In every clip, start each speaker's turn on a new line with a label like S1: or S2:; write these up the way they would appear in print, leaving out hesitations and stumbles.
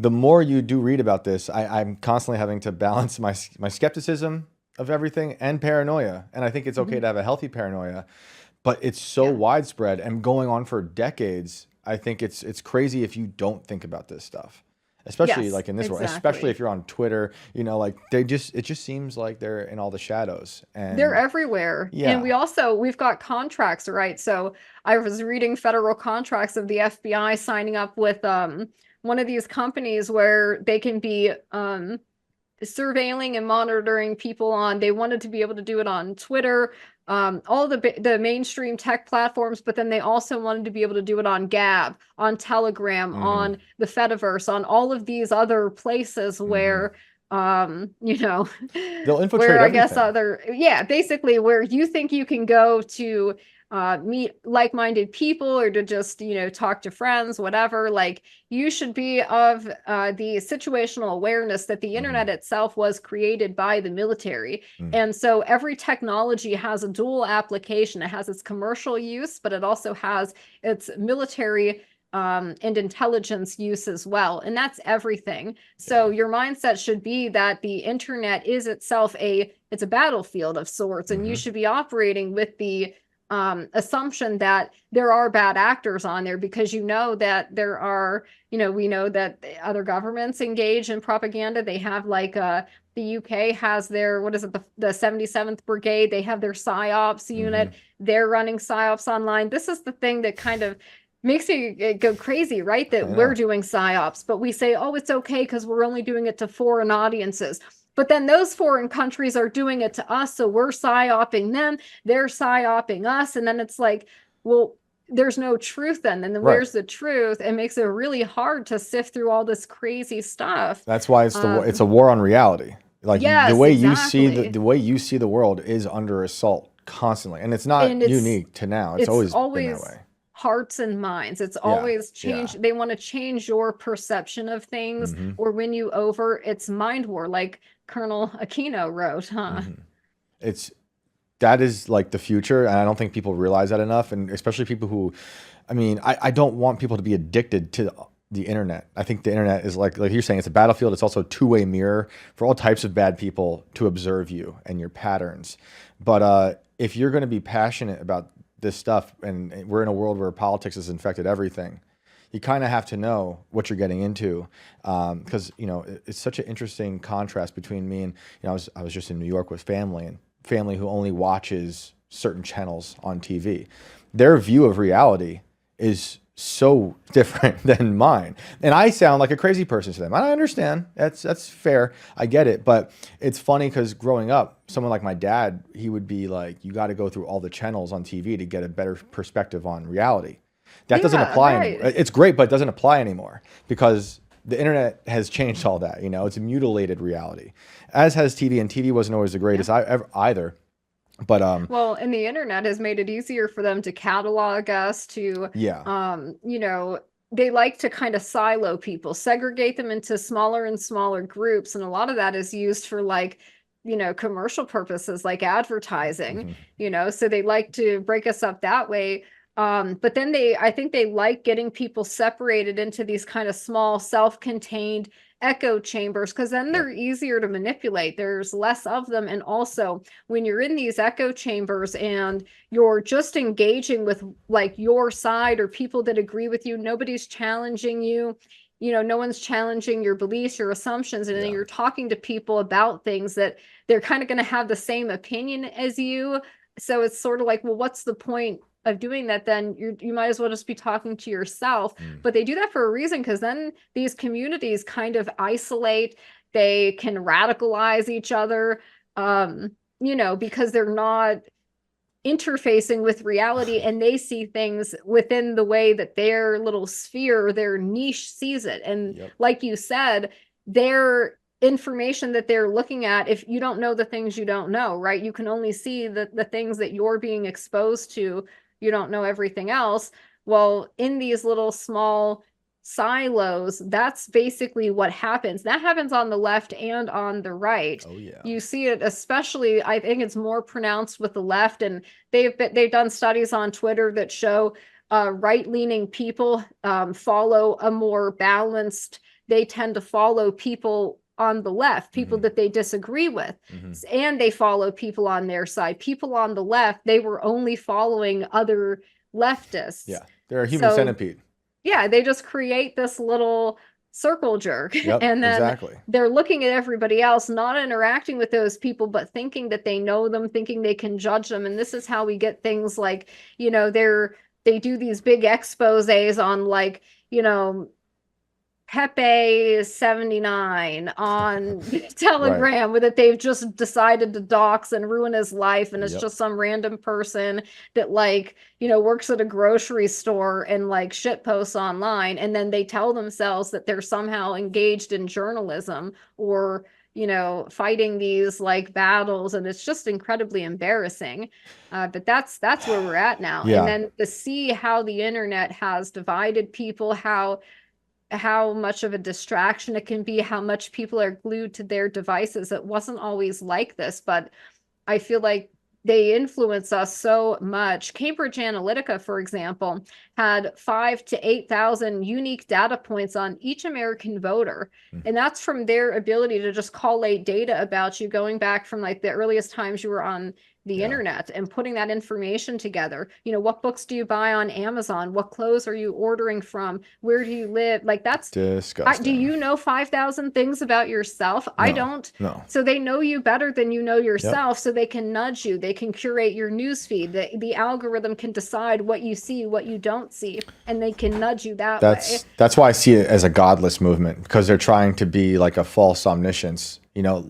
S1: the more you do read about this, I'm constantly having to balance my skepticism of everything and paranoia. And I think it's okay
S2: Mhm.
S1: to have a healthy paranoia, but it's so
S2: Yeah.
S1: widespread and going on for decades. I think it's crazy if you don't think about this stuff, especially
S2: Yes,
S1: like in this world, especially
S2: exactly.
S1: if you're on Twitter, like it just seems like they're in all the shadows.
S2: They're
S1: And
S2: everywhere. And
S1: yeah.
S2: we've got contracts, right? So I was reading federal contracts of the FBI signing up with one of these companies where they can be surveilling and monitoring people on. They wanted to be able to do it on Twitter, all the mainstream tech platforms, but then they also wanted to be able to do it on Gab, on Telegram,
S1: Hmm.
S2: on the Fediverse, on all of these other places
S1: Hmm.
S2: where you know,
S1: They'll
S2: where
S1: infiltrate
S2: I guess
S1: everything.
S2: other, yeah, basically where you think you can go to meet like-minded people or to just, talk to friends, whatever. Like you should be of the situational awareness that the
S1: Hmm.
S2: internet itself was created by the military.
S1: Mm.
S2: And so every technology has a dual application. It has its commercial use, but it also has its military and intelligence use as well. And that's everything. So
S1: Yeah.
S2: your mindset should be that the internet is itself it's a battlefield of sorts, and you
S1: Hmm.
S2: should be operating with the assumption that there are bad actors on there because that there are, we know that other governments engage in propaganda. They have like the UK has their, what is it, the 77th Brigade. They have their psyops
S1: Hmm.
S2: unit. They're running psyops online. This is the thing that kind of makes you go crazy, right? That
S1: I
S2: we're
S1: know.
S2: doing psyops, but we say, oh, it's okay because we're only doing it to foreign audiences. But then those foreign countries are doing it to us, so we're psyoping them, they're psyoping us, and then it's like, well, there's no truth then. And then
S1: Right.
S2: where's the truth? It makes it really hard to sift through all this crazy stuff.
S1: That's why it's a war on reality. Like the
S2: Yes,
S1: way you see
S2: exactly.
S1: the way you see the world is under assault constantly, and it's not
S2: And
S1: unique to now. It's
S2: it's
S1: always been that
S2: always
S1: way.
S2: hearts and minds. It's
S1: Yeah.
S2: always
S1: Yeah.
S2: change. They want to change your perception of things
S1: Hmm.
S2: or win you over. It's mind war, like Colonel Aquino wrote, huh?
S1: Hmm. It's that is like the future, and I don't think people realize that enough, and especially people who, I mean, I don't want people to be addicted to the internet. I think the internet is like you're saying, it's a battlefield. It's also a two-way mirror for all types of bad people to observe you and your patterns. But if you're going to be passionate about this stuff, and we're in a world where politics has infected everything, you kind of have to know what you're getting into, because it's such an interesting contrast between me and I was just in New York with family, and family who only watches certain channels on TV. Their view of reality is so different than mine, and I sound like a crazy person to them. I understand, that's fair, I get it, but it's funny because growing up, someone like my dad, he would be like, "You got to go through all the channels on TV to get a better perspective on reality." That doesn't
S2: Yeah,
S1: apply anymore.
S2: right.
S1: It's great, but it doesn't apply anymore because the internet has changed all that. It's a mutilated reality, as has TV, and TV wasn't always the
S2: Yeah.
S1: greatest either. But
S2: Well, and the internet has made it easier for them to catalog us, to,
S1: yeah,
S2: um, you know, they like to kind of silo people, segregate them into smaller and smaller groups. And a lot of that is used for like, commercial purposes like advertising,
S1: hmm,
S2: so they like to break us up that way. But then I think they like getting people separated into these kind of small, self-contained echo chambers because then
S1: yep,
S2: they're easier to manipulate. There's less of them. And also, when you're in these echo chambers and you're just engaging with like your side or people that agree with you, nobody's challenging you. No one's challenging your beliefs, your assumptions, and then
S1: yeah,
S2: you're talking to people about things that they're kind of going to have the same opinion as you. So it's sort of like, well, what's the point of doing that? Then you might as well just be talking to yourself.
S1: mm,
S2: But they do that for a reason because then these communities kind of isolate. They can radicalize each other, because they're not interfacing with reality and they see things within the way that their little sphere, their niche sees it. And
S1: yep,
S2: like you said, their information that they're looking at, if you don't know the things you don't know, right? You can only see the things that you're being exposed to. You don't know everything else. Well, in these little small silos, that's basically what happens. That happens on the left and on the right.
S1: oh yeah,
S2: You see it, especially, I think it's more pronounced with the left, and they've done studies on Twitter that show right-leaning people follow a more balanced they tend to follow people on the left, people
S1: Mhm.
S2: that they disagree with,
S1: Mhm.
S2: and they follow people on their side. People on the left, they were only following other leftists.
S1: Yeah, they're a human
S2: So
S1: centipede.
S2: yeah, they just create this little circle jerk
S1: Yep,
S2: and then
S1: exactly.
S2: they're looking at everybody else, not interacting with those people, but thinking that they know them, thinking they can judge them. And this is how we get things like, they do these big exposés on, like, Pepe 79 on
S1: Right.
S2: Telegram, with that they've just decided to dox and ruin his life, and it's
S1: Yep.
S2: just some random person that, like, works at a grocery store and like shit posts online, and then they tell themselves that they're somehow engaged in journalism or fighting these like battles, and it's just incredibly embarrassing. But that's where we're at now. And
S1: Yeah.
S2: then to see how the internet has divided people, how much of a distraction it can be, how much people are glued to their devices. It wasn't always like this, but I feel like they influence us so much. Cambridge Analytica, for example, had 5 to 8,000 unique data points on each American voter.
S1: Mm.
S2: And that's from their ability to just collate data about you going back from like the earliest times you were on the
S1: Yeah.
S2: internet and putting that information together. What books do you buy on Amazon? What clothes are you ordering from? Where do you live? Like, do
S1: Disgusting.
S2: you know 5,000 things about yourself? I
S1: No.
S2: don't.
S1: No.
S2: So they know you better than you know
S1: Yep.
S2: yourself, so they can nudge you. They can curate your news feed. The algorithm can decide what you see, what you don't see, and they can nudge you that way.
S1: That's why I see it as a godless movement, because they're trying to be like a false omniscience,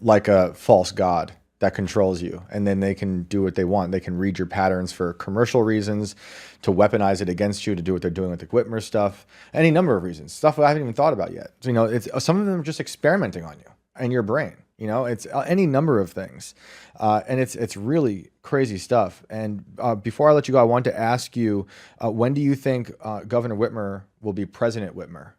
S1: like a false god that controls you, and then they can do what they want. They can read your patterns for commercial reasons, to weaponize it against you, to do what they're doing with the Whitmer stuff, any number of reasons, stuff I haven't even thought about yet. So, it's some of them are just experimenting on you and your brain. It's any number of things, and it's really crazy stuff. And before I let you go, I want to ask you, when do you think Governor Whitmer will be President Whitmer?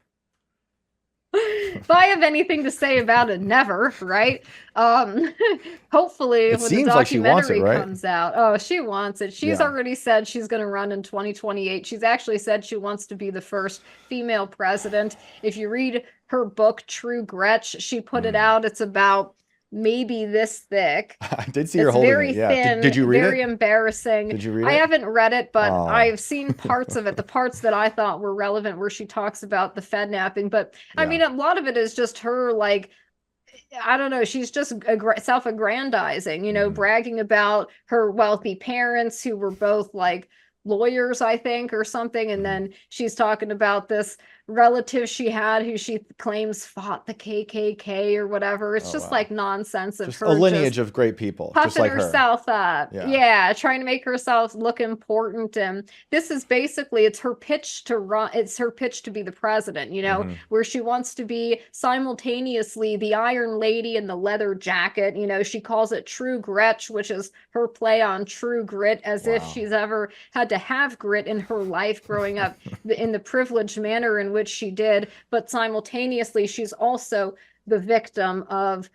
S2: If I have anything to say about it, never, right? Hopefully
S1: It
S2: when the
S1: seems like she wants it,
S2: documentary
S1: right?
S2: comes out. Oh, she wants it. She's
S1: Yeah.
S2: already said she's going to run in 2028. She's actually said she wants to be the first female president. If you read her book, True Gretch, she put it out. It's about maybe this thick.
S1: I did see her
S2: It's
S1: holding
S2: very
S1: it. Yeah.
S2: thin,
S1: Did you read
S2: very
S1: it?
S2: embarrassing.
S1: Did you read
S2: I
S1: it?
S2: haven't read it, but
S1: Oh.
S2: I've seen parts of it, the parts that I thought were relevant, where she talks about the Fednapping. But I mean, a lot of it is just her, like, I don't know, she's just self-aggrandizing, bragging about her wealthy parents who were both like lawyers, I think, or something. And then she's talking about this relative she had who she claims fought the KKK or whatever. It's just like nonsense of
S1: Just
S2: her
S1: a lineage
S2: just
S1: of great people, just
S2: puffing
S1: like her.
S2: herself up. Yeah, trying to make herself look important. And this is basically, it's her pitch to run, it's her pitch to be the president, where she wants to be simultaneously the Iron Lady in the leather jacket. She calls it True Gretch, which is her play on True Grit, as if she's ever had to have grit in her life growing up in the privileged manner in which she did. But simultaneously, she's also the victim of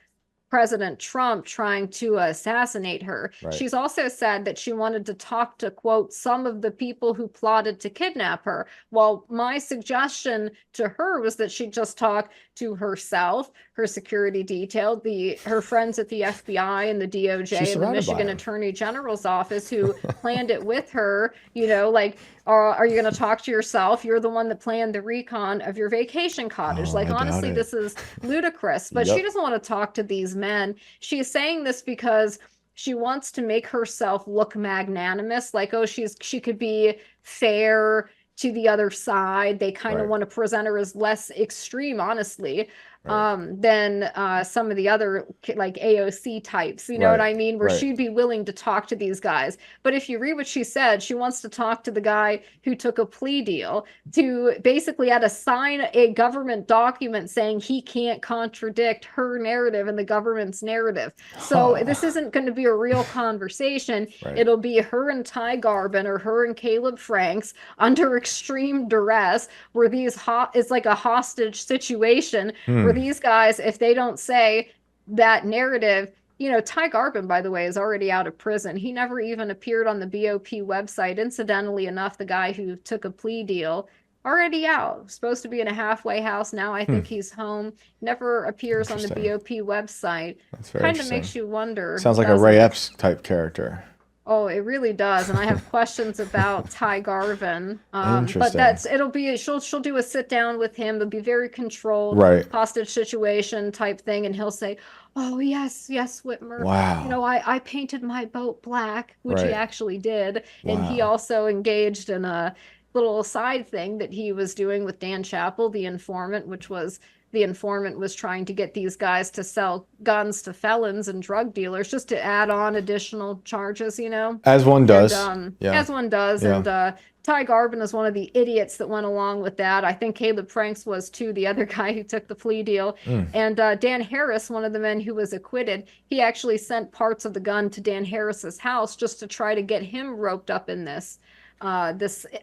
S2: President Trump trying to assassinate her.
S1: Right.
S2: She's also said that she wanted to talk to, quote, some of the people who plotted to kidnap her. Well, my suggestion to her was that she just talk to herself, her security detail, her friends at the FBI and the DOJ and the Michigan Attorney General's office who planned it with her. Like, are you going to talk to yourself? You're the one that planned the recon of your vacation cottage. Like, honestly, this is ludicrous. But she doesn't want to talk to these men. She's saying this because she wants to make herself look magnanimous. Like, oh, she could be fair to the other side. They kind of want to present her as less extreme, honestly, than some of the other like AOC types, you know what I mean? Where she'd be willing to talk to these guys. But if you read what she said, she wants to talk to the guy who took a plea deal, to basically had to sign a government document saying he can't contradict her narrative and the government's narrative. So this isn't going to be a real conversation. It'll be her and Ty Garbin or her and Caleb Franks under extreme duress, where it's like a hostage situation where these guys, if they don't say that narrative, Ty Garbin, by the way, is already out of prison. He never even appeared on the BOP website. Incidentally enough, the guy who took a plea deal already out. Supposed to be in a halfway house. Now I think he's home. Never appears on the
S1: Interesting.
S2: BOP website.
S1: That's very
S2: Kind of
S1: interesting.
S2: makes you wonder,
S1: Sounds like a
S2: doesn't
S1: Ray
S2: it?
S1: Epps type character.
S2: Oh, it really does. And I have questions about Ty Garvin. But
S1: Interesting.
S2: she'll do a sit down with him. It'll be very controlled
S1: Right.
S2: hostage situation type thing. And he'll say, "Oh, yes, yes, Whitmer. You
S1: Wow.
S2: know, I painted my boat black," which he
S1: Right.
S2: actually did. And he
S1: Wow.
S2: also engaged in a little side thing that he was doing with Dan Chappell, the informant, which was the informant was trying to get these guys to sell guns to felons and drug dealers just to add on additional charges, you know?
S1: As one
S2: And
S1: does. Yeah.
S2: as one does,
S1: Yeah.
S2: and Ty Garvin is one of the idiots that went along with that. I think Caleb Franks was too, the other guy who took the plea deal.
S1: Mm.
S2: And Dan Harris, one of the men who was acquitted, he actually sent parts of the gun to Dan Harris's house just to try to get him roped up in this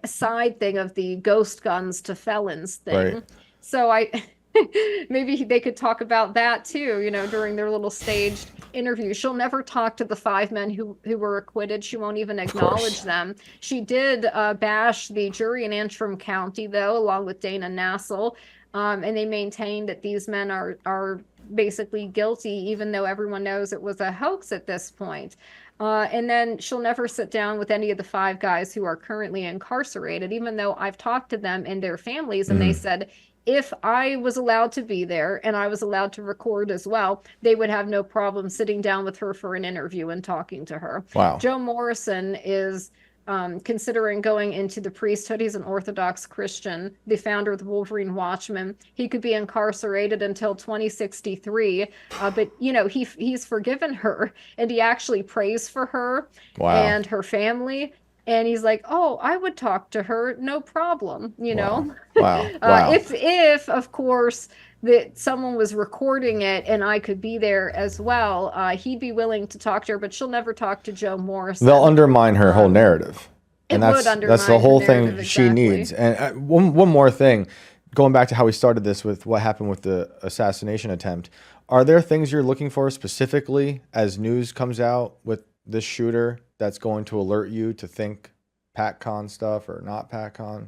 S2: side thing of the ghost guns to felons thing.
S1: Right.
S2: So I maybe they could talk about that too, you know, during their little staged interview. She'll never talk to the five men who were acquitted. She won't even acknowledge them. She did bash the jury in Antrim County, though, along with Dana Nassel, and they maintain that these men are basically guilty, even though everyone knows it was a hoax at this point. And then she'll never sit down with any of the five guys who are currently incarcerated, even though I've talked to them and their families, and they said, if I was allowed to be there and I was allowed to record as well, they would have no problem sitting down with her for an interview and talking to her.
S1: Wow.
S2: Joe Morrison is considering going into the priesthood. He's an Orthodox Christian, the founder of the Wolverine Watchmen. He could be incarcerated until 2063, but you know he's forgiven her, and he actually prays for her and her family. And he's like, "Oh, I would talk to her, no problem," you know.
S1: Wow. Wow.
S2: If of course that someone was recording it and I could be there as well, he'd be willing to talk to her, but she'll never talk to Joe Morrison.
S1: They'll undermine her whole narrative. And
S2: that's
S1: the whole thing she needs. And one more thing, going back to how we started this with what happened with the assassination attempt, are there things you're looking for specifically as news comes out with this shooter that's going to alert you to think PatCon stuff or not PatCon?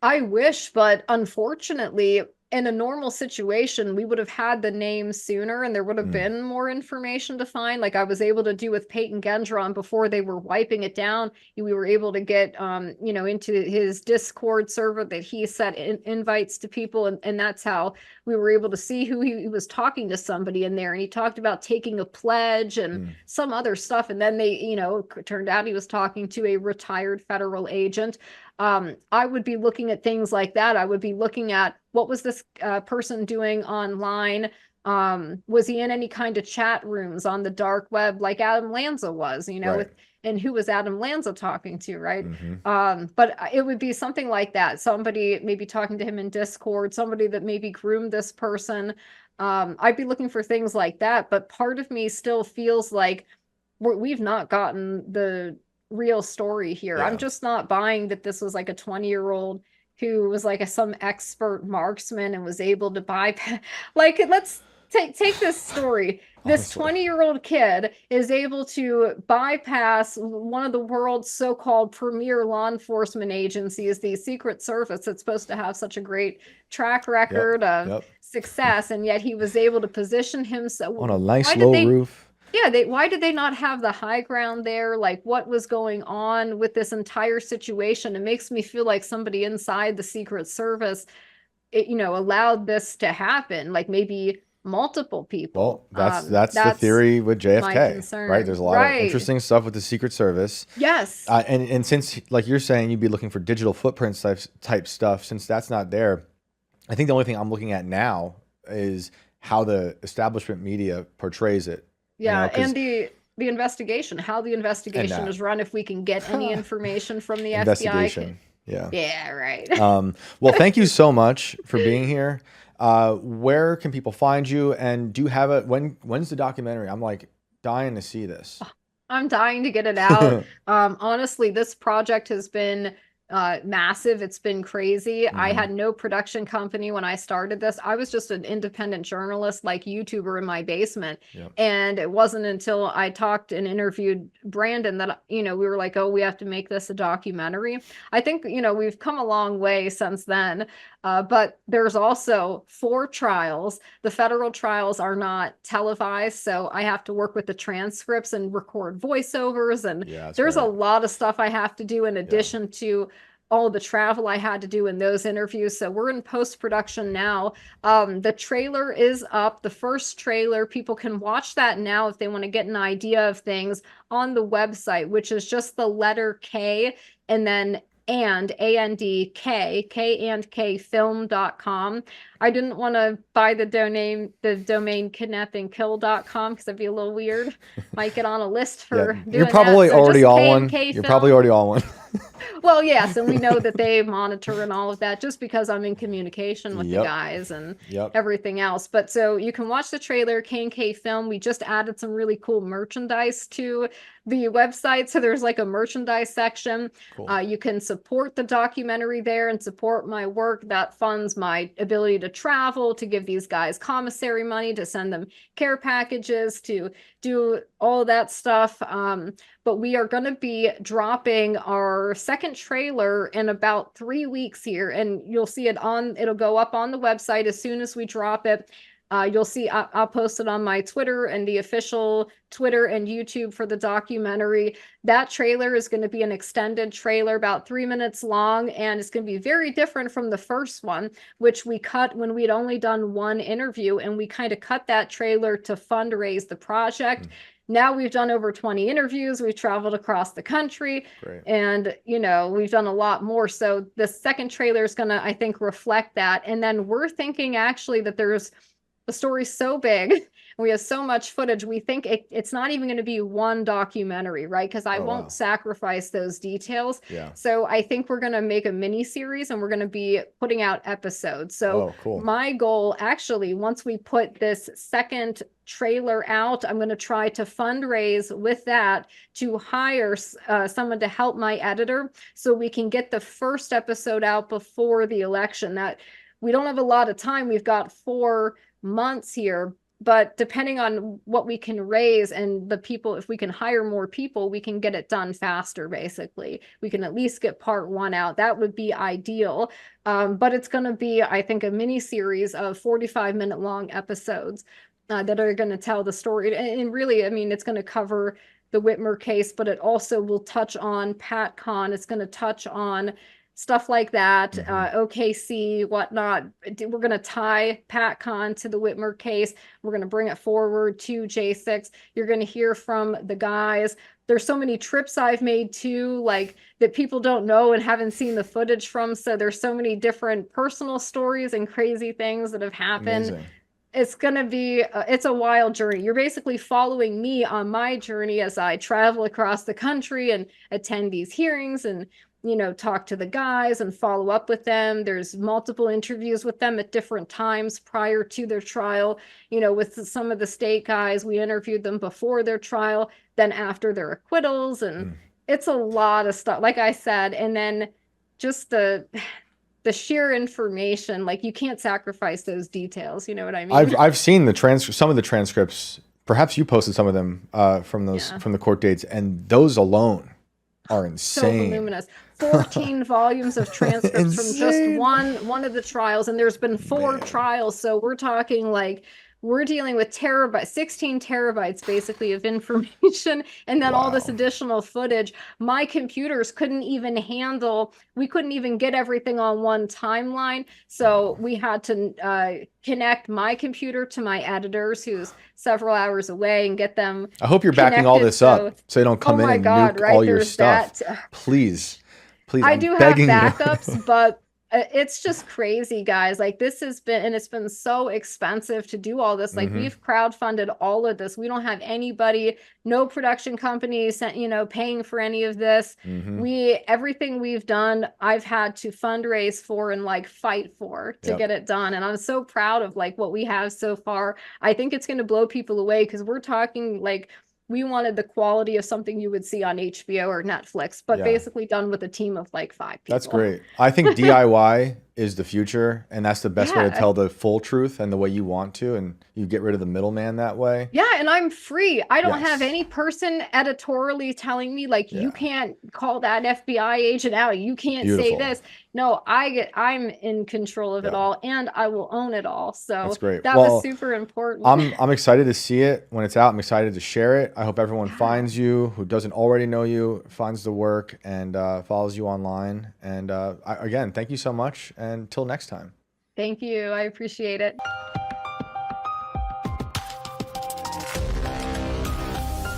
S2: I wish, but unfortunately, in a normal situation, we would have had the name sooner and there would have been more information to find. Like I was able to do with Peyton Gendron before they were wiping it down. We were able to get, you know, into his Discord server that he set invites to people. And that's how we were able to see who he was talking to somebody in there. And he talked about taking a pledge and some other stuff. And then they, you know, turned out he was talking to a retired federal agent. I would be looking at things like that. I would be looking at what was this person doing online? Was he in any kind of chat rooms on the dark web like Adam Lanza was, you know, and who was Adam Lanza talking to, right? But it would be something like that. Somebody maybe talking to him in Discord, somebody that maybe groomed this person. I'd be looking for things like that. But part of me still feels like we've not gotten the real story here. I'm just not buying that this was like a 20-year-old who was like some expert marksman and was able to bypass. Like, let's take this story. This 20-year-old kid is able to bypass one of the world's so-called premier law enforcement agencies, the Secret Service, that's supposed to have such a great track record of success, and yet he was able to position himself
S1: on a nice low roof.
S2: Yeah, why did they not have the high ground there? Like, what was going on with this entire situation? It makes me feel like somebody inside the Secret Service, you know, allowed this to happen. Like maybe multiple people.
S1: Well, that's the theory with JFK, right? There's a lot of interesting stuff with the Secret Service.
S2: Yes.
S1: And since, like you're saying, you'd be looking for digital footprints type stuff. Since that's not there, I think the only thing I'm looking at now is how the establishment media portrays it.
S2: Yeah, you know, and the investigation, how the investigation is run, if we can get any information from the
S1: investigation.
S2: FBI. Yeah, right.
S1: Well, thank you so much for being here. Where can people find you? And do you have when's the documentary? I'm like dying to see this.
S2: I'm dying to get it out. Honestly, this project has been massive. It's been crazy. I
S1: Mhm.
S2: had no production company when I started this. I was just an independent journalist, like YouTuber in my basement.
S1: Yep.
S2: And it wasn't until I talked and interviewed Brandon that, we were like, oh, we have to make this a documentary. I think, we've come a long way since then. But there's also 4 trials. The federal trials are not televised, so I have to work with the transcripts and record voiceovers. And
S1: Yeah, that's
S2: there's a
S1: right.
S2: lot of stuff I have to do in
S1: Yeah.
S2: addition to all the travel I had to do in those interviews. So we're in post-production now. The trailer is up. The first trailer, people can watch that now if they want to get an idea of things on the website, which is just the letter K and then ANDK film.com. I didn't want to buy the domain kidnappingkill.com because that'd be a little weird. Might get on a list
S1: Yeah,
S2: for
S1: you're
S2: doing that.
S1: probably
S2: So
S1: already
S2: just
S1: on
S2: K and
S1: one.
S2: K
S1: You're probably
S2: film.
S1: already on one.
S2: Well, yes, and we know that they monitor and all of that just because I'm in communication with the
S1: Yep.
S2: guys and
S1: Yep.
S2: everything else. But so you can watch the trailer, K&K Film. We just added some really cool merchandise to the website. So there's like a merchandise section.
S1: Cool.
S2: You can support the documentary there and support my work. That funds my ability to travel, to give these guys commissary money, to send them care packages, to do all that stuff. But we are going to be dropping our second trailer in about 3 weeks here, and you'll see it'll go up on the website as soon as we drop it. You'll see I'll post it on my Twitter and the official Twitter and YouTube for the documentary. That trailer is going to be an extended trailer, about 3 minutes long, and it's going to be very different from the first one, which we cut when we'd only done one interview, and we kind of cut that trailer to fundraise the project. Now we've done over 20 interviews. We've traveled across the country.
S1: Great.
S2: And, we've done a lot more. So the second trailer is going to, I think, reflect that. And then we're thinking actually that the story's so big. We have so much footage. We think it's not even going to be one documentary, right? Because I
S1: Oh,
S2: won't
S1: wow.
S2: sacrifice those details.
S1: Yeah.
S2: So I think we're going to make a mini series and we're going to be putting out episodes. So
S1: Oh, cool.
S2: my goal, actually, once we put this second trailer out, I'm going to try to fundraise with that to hire someone to help my editor so we can get the first episode out before the election. That we don't have a lot of time. We've got 4 months here, but depending on what we can raise and the people, if we can hire more people, we can get it done faster. Basically, we can at least get part 1 out. That would be ideal. But it's going to be, I think, a mini series of 45-minute long episodes that are going to tell the story. And really, I mean, it's going to cover the Whitmer case, but it also will touch on Pat Con. It's going to touch on stuff like that, OKC, whatnot. We're going to tie Pat Con to the Whitmer case. We're going to bring it forward to J6. You're going to hear from the guys. There's so many trips I've made too, like that people don't know and haven't seen the footage from. So there's so many different personal stories and crazy things that have happened.
S1: Amazing.
S2: It's going to be, it's a wild journey. You're basically following me on my journey as I travel across the country and attend these hearings and, talk to the guys and follow up with them. There's multiple interviews with them at different times prior to their trial. With some of the state guys, we interviewed them before their trial, then after their acquittals. And it's a lot of stuff, like I said. And then just the sheer information, like you can't sacrifice those details. You know what I mean?
S1: I've seen some of the transcripts. Perhaps you posted some of them from the court dates, and those alone are
S2: So
S1: insane.
S2: voluminous. 14 volumes of transcripts from just one of the trials, and there's been 4 trials. So we're talking like we're dealing with 16 terabytes basically of information, and then all this additional footage. My computers couldn't even handle, we couldn't even get everything on one timeline. So we had to connect my computer to my editor's, who's several hours away, and get them.
S1: I hope you're backing all this up so they don't come in and nuke all your stuff. Please,
S2: I
S1: I'm
S2: do have
S1: begging you.
S2: backups, but it's just crazy, guys. Like this has been, and it's been so expensive to do all this. Like we've crowdfunded all of this. We don't have anybody, no production companies, paying for any of this. Everything we've done, I've had to fundraise for and like fight for to get it done. And I'm so proud of like what we have so far. I think it's going to blow people away because we're talking like we wanted the quality of something you would see on HBO or Netflix, but
S1: Yeah.
S2: basically done with a team of like 5 people.
S1: That's great. I think DIY is the future, and that's the best way to
S2: Yeah.
S1: tell the full truth and the way you want to, and you get rid of the middleman that way.
S2: Yeah, and I'm free. I don't have
S1: Yes.
S2: any person editorially telling me like
S1: Yeah.
S2: you can't call that FBI agent out. You can't say
S1: Beautiful.
S2: this. No, I'm in control of it
S1: Yeah.
S2: all, and I will own it all. So
S1: That's great.
S2: that
S1: Well,
S2: was super important.
S1: I'm excited to see it when it's out. I'm excited to share it. I hope everyone finds you who doesn't already know you, finds the work, and follows you online. And again, thank you so much. And till next time.
S2: Thank you. I appreciate it.